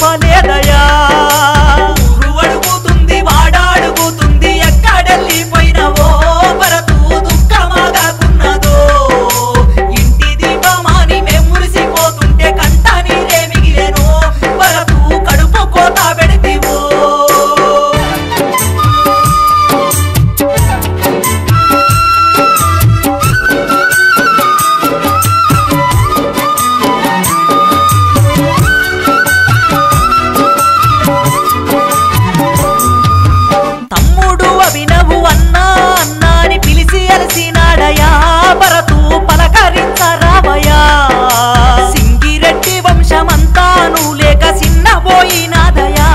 చెప్పలేదయా ఊరు అడుగుతుంది వాడాడుగుతుంది ఎక్కడెళ్ళిపోయినవో భరతు దుఃఖమాగాకున్నదో ఇంటి దీపమాని మేము మురిసిపోతుంటే కంట నీరే మిగిలేనో భరతు కడుపు కోత పెడితివో భరతు పలకరించరావయా సింగిరెడ్డి వంశమంతాను లేక చిన్నబోయినాదయా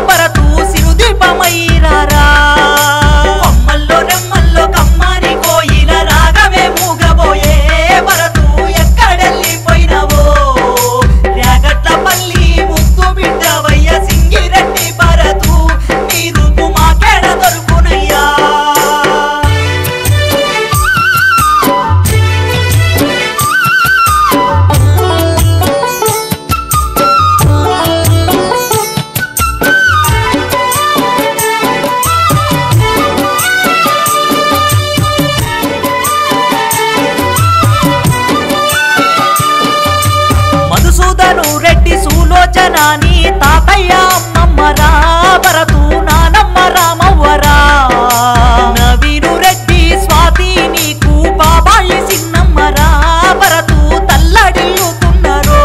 భరతు సిరుదీపమైరారా కొమ్మల్లో రెమ్మల్లో కమ్మని కోయిల రాగమే మూగబోయే భరతు ఎక్కడెళ్ళిపోయినవో రేగట్లపల్లి ముద్దు బిడ్డవయ్య సింగిరెడ్డి భరతు నీ రూపు మాకేడ దొరుకునయ్యా రెడ్డి సులోచనాని తాతయ్య అమ్మమ్మరా భరతు నానమ్మ రామవ్వరా నవీను రెడ్డి స్వాతి నీకు బాబాయి చిన్నమ్మరా భరతు తల్లడిల్లుతున్నరో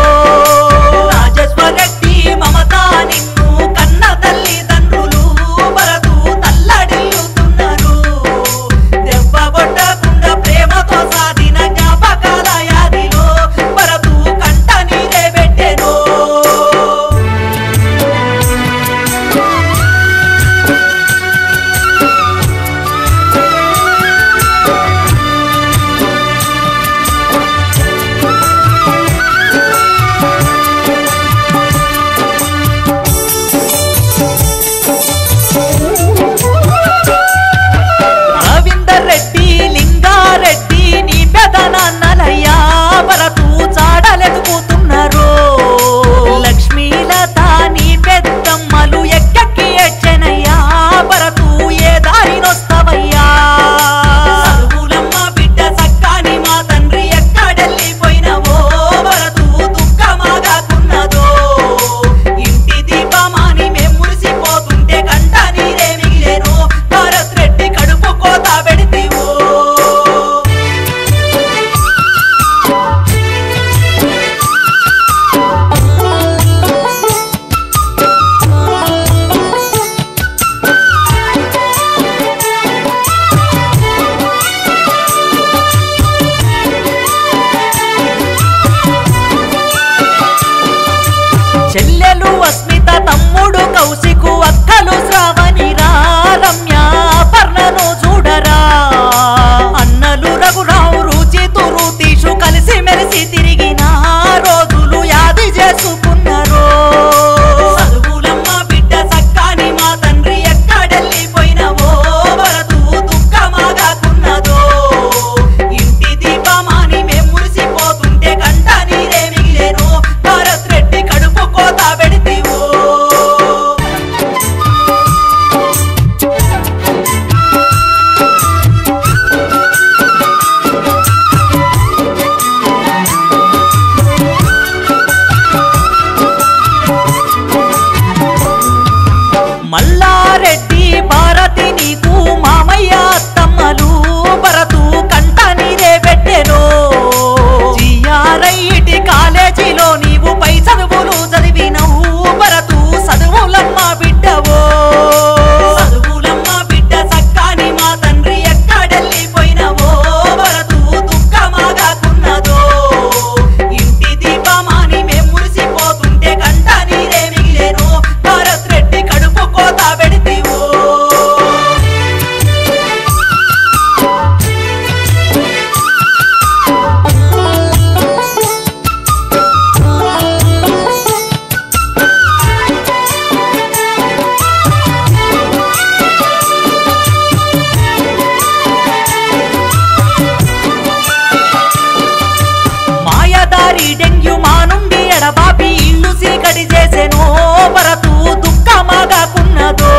రాజేశ్వరెడ్డి మమత నిన్ను కన్న తల్లిదండ్రులు భరతు తల్లడిల్లుతున్నారు దెబ్బ కొట్టకుండా ప్రేమతో సాధిన జ్ఞాపకాల యాదిలో భరతు కంట నీరే పెట్టెనో రవీందర్ రెడ్డి లింగారెడ్డి నీ పెదనాన్నలయ్యా భరతు చాడలెతుకుతున్నారు లక్ష్మీలత నీ పెద్దమ్మలు ఎక్కకి ఎచ్చనయ్యా భరతు ఏ దారినొస్తావయ్యా చదువులమ్మ బిడ్డ సక్కాని మా తండ్రి ఎక్కడెళ్ళిపోయినవో భరతు దుఃఖమాగాకున్నదో ఇంటి దీపమాని మేము మురిసిపోతుంటే కంట నీరే మిగిలేనో భరత్ రెడ్డి కడుపు కోత పెడితివో చెల్లెలు అస్మిత తమ్ముడు కౌశికు అక్కలు శ్రావణిరా రమ్య పర్ణను చూడరా అన్నలు రఘురావు రుచితు రుతీషు కలిసి మెలిసి తిరిగిన రోజులు యాది చేసుకున్నారు చదువులమ్మ బిడ్డ సక్కాని మా తండ్రి ఎక్కడెళ్ళిపోయినవో భరతు దుఃఖమాగాకున్నదో ఇంటి దీపమాని మేము మురిసిపోతుంటే కంట నీరే మిగిలేనో భరత్ రెడ్డి కడుపు కోత పెడితివో మల్లారెడ్డి భారతి నీకు మామయ్య అత్తమ్మలు భరతు కంట నీరే పెట్టెనో జిఆర్ఐటి కాలేజీలో నీవు పై చదువులు చదివినవు భరతు చదువులమ్మ బిడ్డవో చదువులమ్మ బిడ్డ సక్కాని మా తండ్రి ఎక్కడెళ్ళిపోయినవో భరతు దుఃఖమాగాకున్నదో ఇంటి దీపమాని మేము మురిసిపోతుంటే కంట నీరే మిగిలేనో భరత్ రెడ్డి కడుపు కోత పెడితివో మాయదారి డెంగ్యూ మా నుండి ఎడబాపి ఇల్లు సీక చీకటి చేసెనో భరతు దుఃఖమాగాకున్నదో